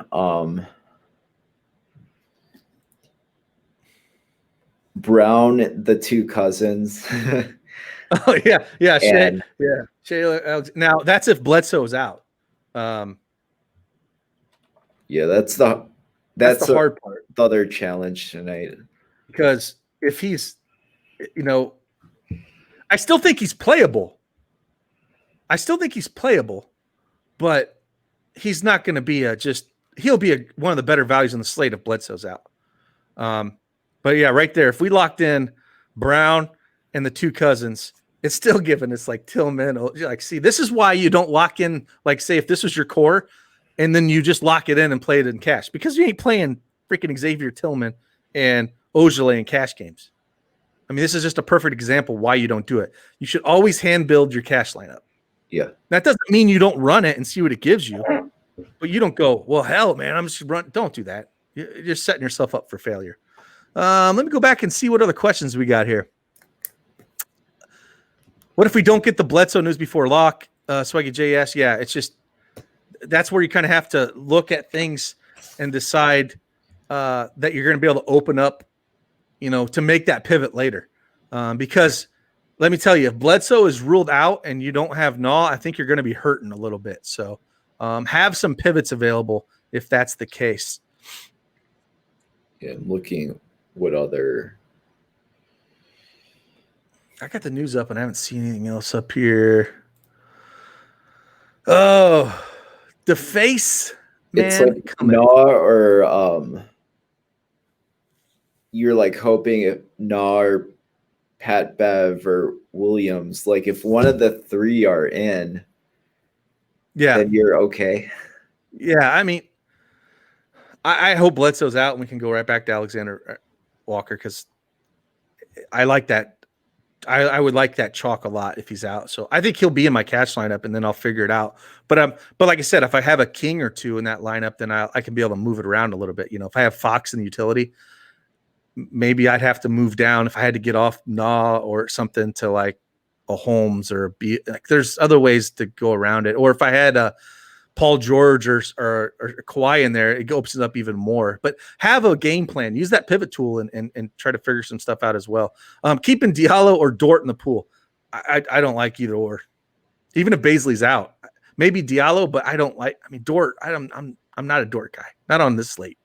Brown, the 2 cousins. Oh yeah. Shea, now that's if Bledsoe's out. Yeah, that's the hard part. The other challenge tonight. Because if he's, I still think he's playable. But he's not going to be he'll be one of the better values on the slate if Bledsoe's out. But yeah, right there, if we locked in Brown and the 2 cousins, it's still giving us like Tillman. Like, see, this is why you don't lock in, like, say, if this was your core, and then you just lock it in and play it in cash, because you ain't playing freaking Xavier Tillman and Ojale in cash games. I mean, this is just a perfect example why you don't do it. You should always hand build your cash lineup. Yeah. That doesn't mean you don't run it and see what it gives you, but you don't go, well, hell, man, I'm just run. Don't do that. You're just setting yourself up for failure. Let me go back and see what other questions we got here. What if we don't get the Bledsoe news before lock? Swaggy JS. Yeah, it's just that's where you kind of have to look at things and decide that you're going to be able to open up, to make that pivot later. Because let me tell you, if Bledsoe is ruled out and you don't have Naw, I think you're going to be hurting a little bit. So have some pivots available if that's the case. Yeah, I'm looking what other I got the news up and I haven't seen anything else up here. Oh, the face, It's man. like Nah or you're like hoping if Nah or Pat Bev or Williams, like if one of the three are in, then you're okay. Yeah, I mean, I hope Bledsoe's out and we can go right back to Alexander Walker because I like that. I would like that chalk a lot if he's out. So I think he'll be in my cash lineup and then I'll figure it out. But like I said, if I have a king or two in that lineup, then I can be able to move it around a little bit. You know, if I have Fox in the utility, maybe I'd have to move down if I had to get off Nah or something to like a Holmes or a B. Like there's other ways to go around it. Or if I had a Paul George or Kawhi in there, it opens it up even more. But have a game plan. Use that pivot tool and try to figure some stuff out as well. Keeping Diallo or Dort in the pool, I don't like either or. Even if Baisley's out, maybe Diallo, but I don't like. I mean, Dort. I'm not a Dort guy. Not on this slate.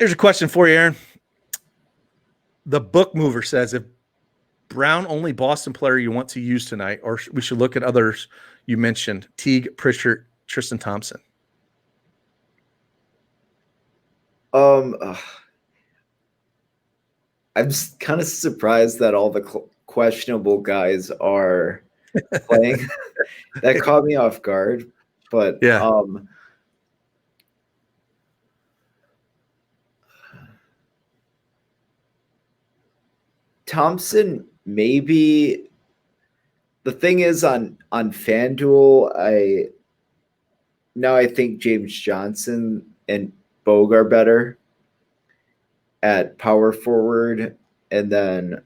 Here's a question for you, Aaron. The book mover says if Brown only Boston player you want to use tonight, or we should look at others you mentioned: Teague, Pritchard, Tristan Thompson. I'm kind of surprised that all the questionable guys are playing. That caught me off guard, but yeah. Thompson, maybe. The thing is on FanDuel, I think James Johnson and Bogue are better at power forward, and then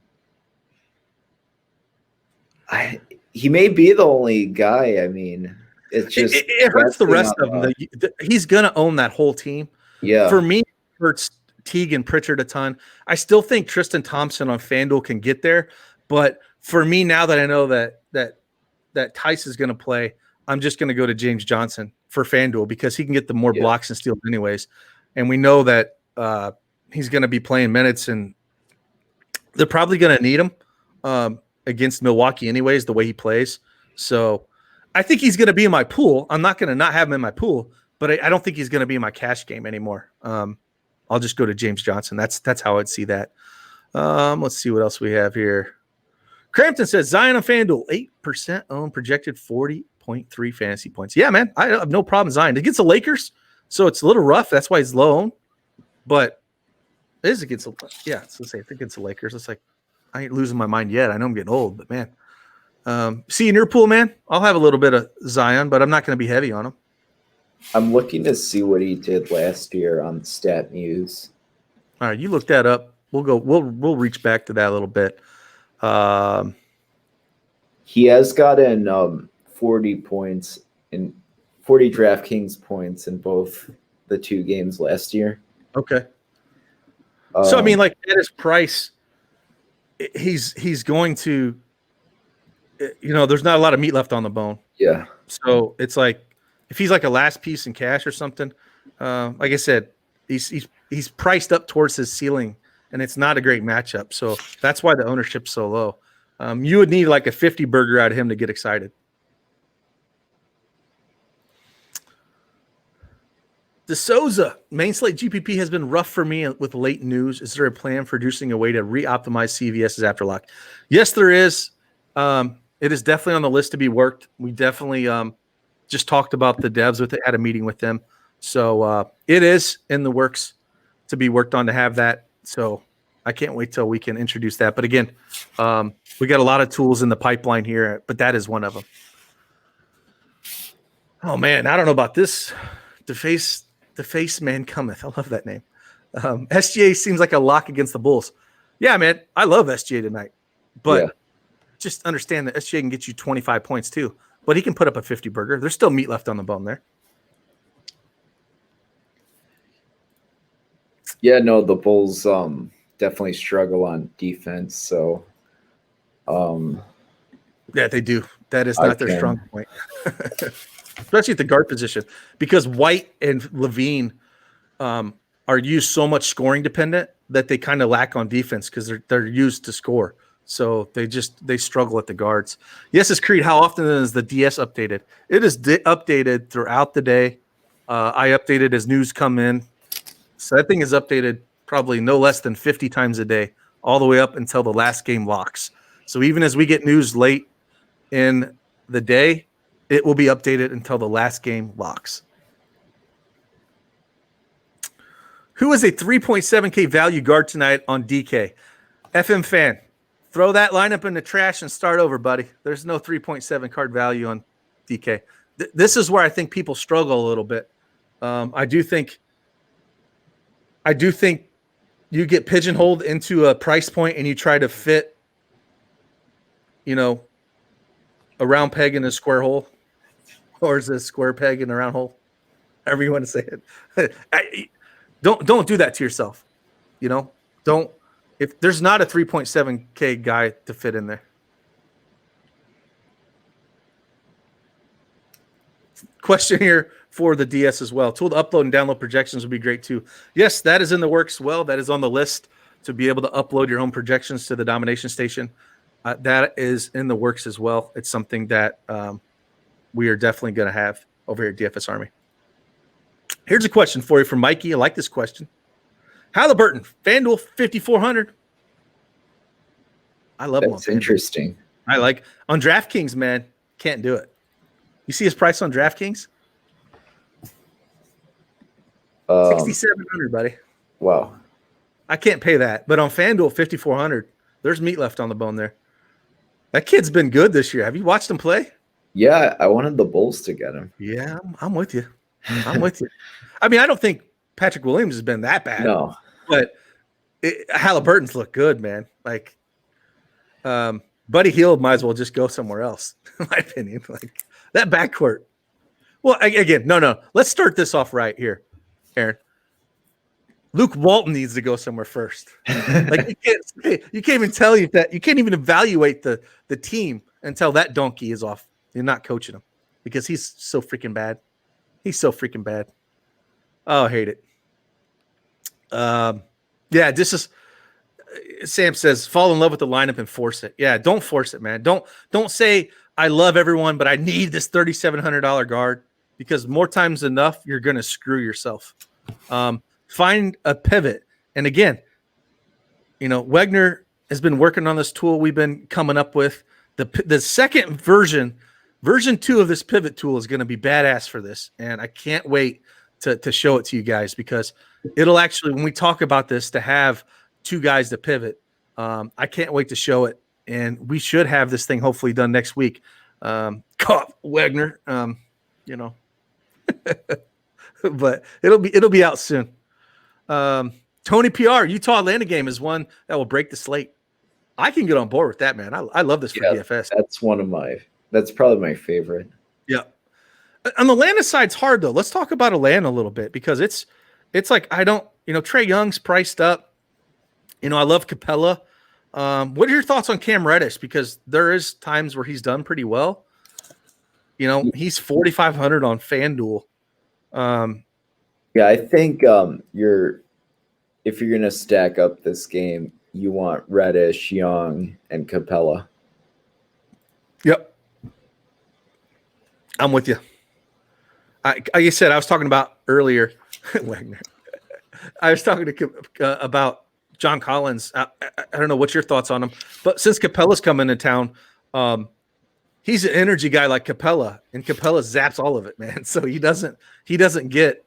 he may be the only guy. I mean, it's just it hurts the rest of them. He's gonna own that whole team. Yeah. For me, it hurts Teague and Pritchard a ton. I still think Tristan Thompson on FanDuel can get there, but for me, now that I know that Tice is going to play, I'm just going to go to James Johnson for FanDuel because he can get the more blocks and steals anyways. And we know that he's going to be playing minutes, and they're probably going to need him against Milwaukee anyways, the way he plays. So I think he's going to be in my pool. I'm not going to not have him in my pool, but I don't think he's going to be in my cash game anymore. I'll just go to James Johnson. That's how I'd see that. Let's see what else we have here. Crampton says Zion on FanDuel, 8% owned, projected 40.3 fantasy points. Yeah, man, I have no problem Zion. Against the Lakers, so it's a little rough. That's why he's low owned. But it is against the Lakers. It's like I ain't losing my mind yet. I know I'm getting old, but man. See in your pool, man, I'll have a little bit of Zion, but I'm not going to be heavy on him. I'm looking to see what he did last year on StatMuse. All right, you look that up. We'll reach back to that a little bit. He has gotten 40 points in 40 DraftKings points in both the two games last year. Okay. So I mean, like at his price, he's going to, there's not a lot of meat left on the bone. Yeah. So it's like if he's like a last piece in cash or something, like I said, he's priced up towards his ceiling. And it's not a great matchup. So that's why the ownership's so low. You would need like a 50 burger out of him to get excited. DeSouza, main slate GPP has been rough for me with late news. Is there a plan for producing a way to re-optimize CVS's after lock? Yes, there is. It is definitely on the list to be worked. We definitely just talked about the devs with it, had a meeting with them. So it is in the works to be worked on to have that. So I can't wait till we can introduce that. But again, we got a lot of tools in the pipeline here, but that is one of them. Oh man, I don't know about this. The face man cometh. I love that name. SGA seems like a lock against the Bulls. Yeah, man, I love SGA tonight, but just understand that SGA can get you 25 points too. But he can put up a 50 burger. There's still meat left on the bone there. Yeah, no, the Bulls definitely struggle on defense. So, yeah, they do. That is not their strong point, especially at the guard position, because White and Levine are used so much scoring dependent that they kind of lack on defense because they're used to score. So they struggle at the guards. Yes, it's Creed. How often is the DS updated? It is updated throughout the day. I update it as news come in. So that thing is updated probably no less than 50 times a day, all the way up until the last game locks. So even as we get news late in the day, it will be updated until the last game locks. Who is a 3.7K value guard tonight on DK? FM fan, throw that lineup in the trash and start over, buddy. There's no 3.7 card value on DK. This is where I think people struggle a little bit. I do think you get pigeonholed into a price point and you try to fit, a round peg in a square hole, or is it a square peg in a round hole? However you want to say it. Don't do that to yourself. Don't. If there's not a 3.7K guy to fit in there. Question here for the DS as well. Tool to upload and download projections would be great too. Yes, that is in the works. Well, that is on the list to be able to upload your own projections to the Domination Station. That is in the works as well. It's something that we are definitely going to have over here at DFS Army. Here's a question for you from Mikey. I like this question. Halliburton, Fanduel 5,400. I love him. That's interesting. I like on DraftKings, man. Can't do it. You see his price on DraftKings? 6,700, buddy. Wow. I can't pay that. But on FanDuel, 5,400. There's meat left on the bone there. That kid's been good this year. Have you watched him play? Yeah, I wanted the Bulls to get him. Yeah, I'm with you. I'm with you. I mean, I don't think Patrick Williams has been that bad. No. But Halliburton's looked good, man. Like, Buddy Hield might as well just go somewhere else, in my opinion. Like, that backcourt. Well, again, no. Let's start this off right here, Aaron. Luke Walton needs to go somewhere first. Like, you can't even tell you that. You can't even evaluate the team until that donkey is off. You're not coaching him because he's so freaking bad. He's so freaking bad. Oh, I hate it. Yeah, this is Sam says, fall in love with the lineup and force it. Yeah, don't force it, man. Don't say I love everyone, but I need this $3,700 guard, because more times than enough, you're going to screw yourself. Find a pivot. And again, Wegner has been working on this tool we've been coming up with. The second version 2 of this pivot tool is going to be badass for this. And I can't wait to show it to you guys, because it'll actually, when we talk about this, to have 2 guys to pivot, I can't wait to show it. And we should have this thing hopefully done next week. Wegner, but it'll be out soon. Tony PR, Utah Atlanta game is one that will break the slate. I can get on board with that, man. I love this for DFS. That's probably my favorite. Yeah. On the Atlanta side's hard though. Let's talk about Atlanta a little bit, because it's like, I don't, Trae Young's priced up. I love Capella. What are your thoughts on Cam Radish? Because there is times where he's done pretty well. He's 4,500 on FanDuel. Yeah, I think if you're gonna stack up this game, you want Reddish, Young, and Capella. Yep, I'm with you. Like I said, I was talking about earlier. Wagner. I was talking to about John Collins. I don't know what's your thoughts on him, but since Capella's coming into town, he's an energy guy like Capella, and Capella zaps all of it, man. So he doesn't get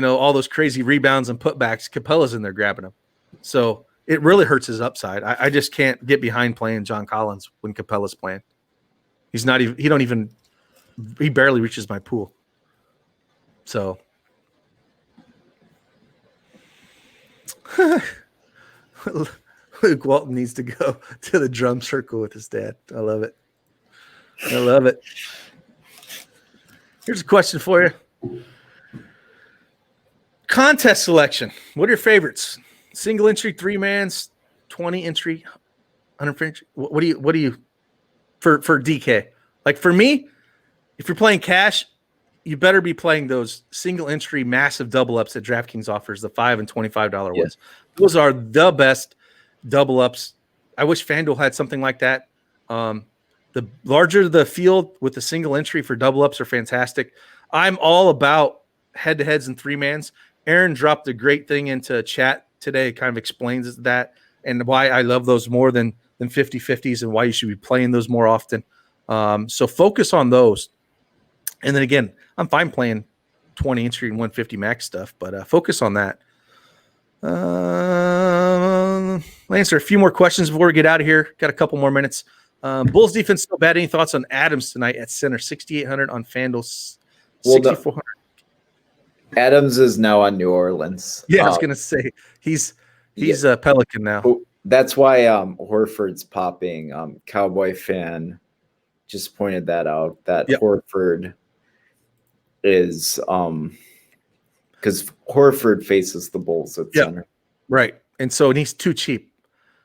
all those crazy rebounds and putbacks. Capella's in there grabbing him, so it really hurts his upside. I just can't get behind playing John Collins when Capella's playing. He's not even. He barely reaches my pool. So. Luke Walton needs to go to the drum circle with his dad. I love it. Here's a question for you. Contest selection. What are your favorites? Single entry, 3-mans, 20 entry, 100 entry. What do you for DK? Like for me, if you're playing cash, you better be playing those single entry massive double ups that DraftKings offers, the $5 and $25 ones. Those are the best double ups. I wish FanDuel had something like that. The larger the field with the single entry for double ups are fantastic. I'm all about head to heads and 3-mans. Aaron dropped a great thing into chat today. It kind of explains that and why I love those more than 50-50s and why you should be playing those more often. So focus on those. And then again, I'm fine playing 20 entry and 150 max stuff, but focus on that. I'll answer a few more questions before we get out of here. Got a couple more minutes. Bulls defense still bad. Any thoughts on Adams tonight at center? 6,800 on FanDuel, 6,400. Adams is now on New Orleans. Yeah, I was gonna say he's a Pelican now. That's why Horford's popping. Cowboy fan just pointed that out. That Horford is because Horford faces the Bulls at center. Right. And he's too cheap.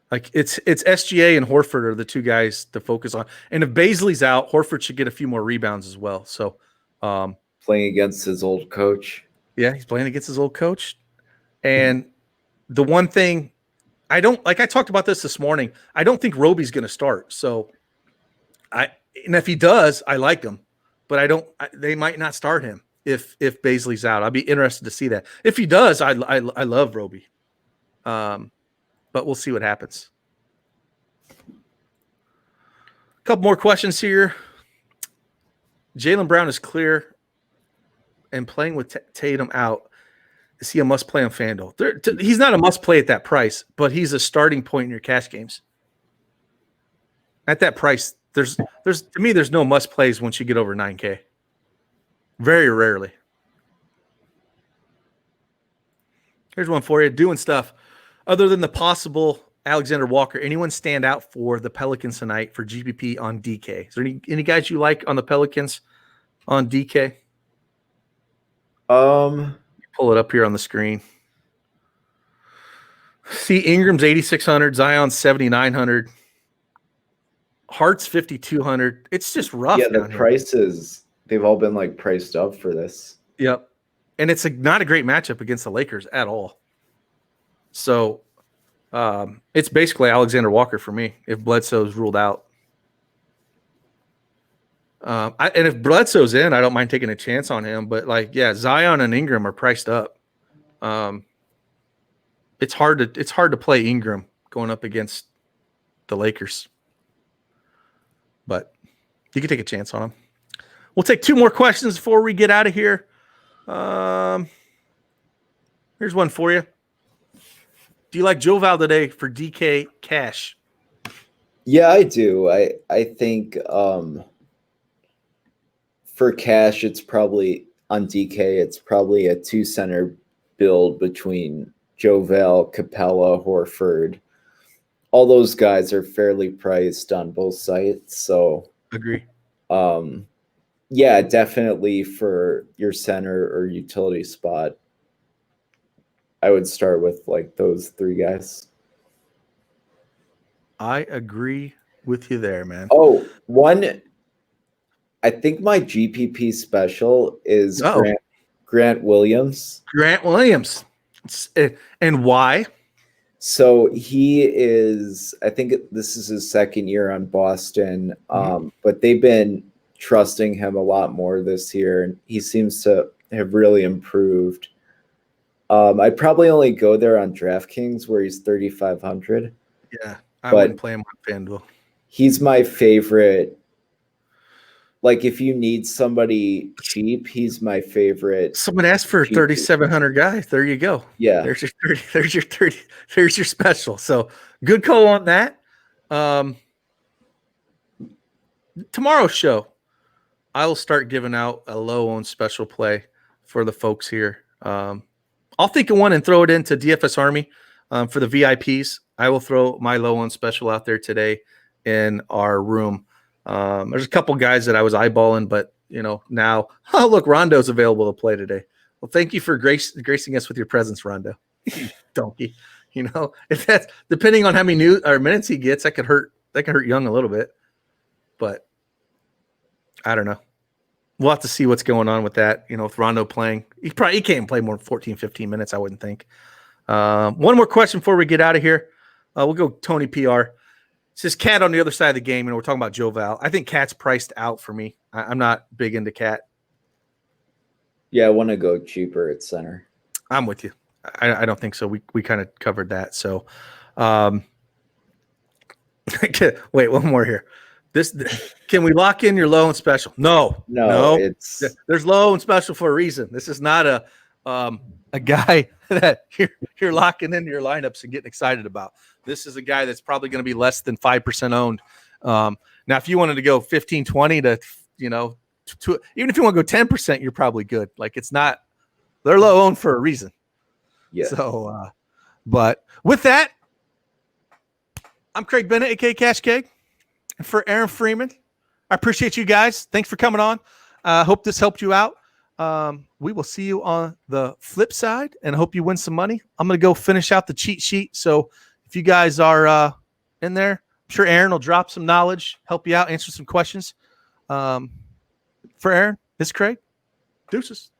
Like it's SGA and Horford are the two guys to focus on. And if Baisley's out, Horford should get a few more rebounds as well. So playing against his old coach. Yeah, he's playing against his old coach. And the one thing I talked about this morning, I don't think Roby's going to start. So and if he does, I like him, but they might not start him if Baisley's out. I'll be interested to see that. If he does, I love Roby. But we'll see what happens. A couple more questions here. Jaylen Brown is clear and playing with Tatum out. Is he a must play on FanDuel? He's not a must play at that price, but he's a starting point in your cash games. At that price, there's to me, there's no must plays once you get over 9K. Very rarely. Here's one for you. Doing stuff other than the possible Alexander Walker. Anyone stand out for the Pelicans tonight for GPP on DK? Is there any guys you like on the Pelicans on DK? Pull it up here on the screen. See, Ingram's 8,600, Zion's 7,900, Hart's 5,200. It's just rough. Yeah, the prices, they've all been like priced up for this. Yep. And it's not a great matchup against the Lakers at all. So it's basically Alexander Walker for me if Bledsoe's ruled out. And if Bledsoe's in, I don't mind taking a chance on him. But Zion and Ingram are priced up. It's hard to play Ingram going up against the Lakers. But you can take a chance on him. We'll take two more questions before we get out of here. Here's one for you. Do you like Joval today for DK cash? Yeah, I do. I think for cash, it's probably on DK. It's probably a 2-center build between Joval, Capella, Horford. All those guys are fairly priced on both sites. So agree. Yeah, definitely for your center or utility spot, I would start with like those three guys. I agree with you there, man. Oh, I think my GPP special is Grant Williams. Grant Williams. And why? So he is, I think this is his second year on Boston, but they've been trusting him a lot more this year, and he seems to have really improved. I'd probably only go there on DraftKings where he's 3,500. Yeah, I wouldn't play him on FanDuel. He's my favorite. Like, if you need somebody cheap, he's my favorite. Someone asked for a 3,700 guy. There you go. Yeah. There's your 30. There's your special. So good call on that. Tomorrow's show, I will start giving out a low-owned special play for the folks here. I'll think of one and throw it into DFS Army for the VIPs. I will throw my low-owned special out there today in our room. There's a couple guys that I was eyeballing, but now, look, Rondo's available to play today. Well, thank you for gracing us with your presence, Rondo. Donkey. If that's depending on how many minutes he gets, that could hurt Young a little bit. But I don't know. we'll have to see what's going on with that. With Rondo playing, he can't play more than 14, 15 minutes, I wouldn't think. One more question before we get out of here. We'll go Tony PR. It says Cat on the other side of the game, and we're talking about Joe Val. I think Cat's priced out for me. I'm not big into Cat. Yeah, I want to go cheaper at center. I'm with you. I don't think so. We kind of covered that. So, wait, one more here. Can we lock in your low and special? No. There's low and special for a reason. This is not a guy that you're locking into your lineups and getting excited about. This is a guy that's probably going to be less than 5% owned. Now, if you wanted to go 15, 20 to, even if you want to go 10%, you're probably good. Like they're low owned for a reason. Yeah. So, but with that, I'm Craig Bennett, aka Cash Keg. And for Aaron Freeman, I appreciate you guys. Thanks for coming on. Hope this helped you out. We will see you on the flip side, and I hope you win some money. I'm going to go finish out the cheat sheet. So if you guys are in there, I'm sure Aaron will drop some knowledge, help you out, answer some questions. For Aaron, this is Craig. Deuces.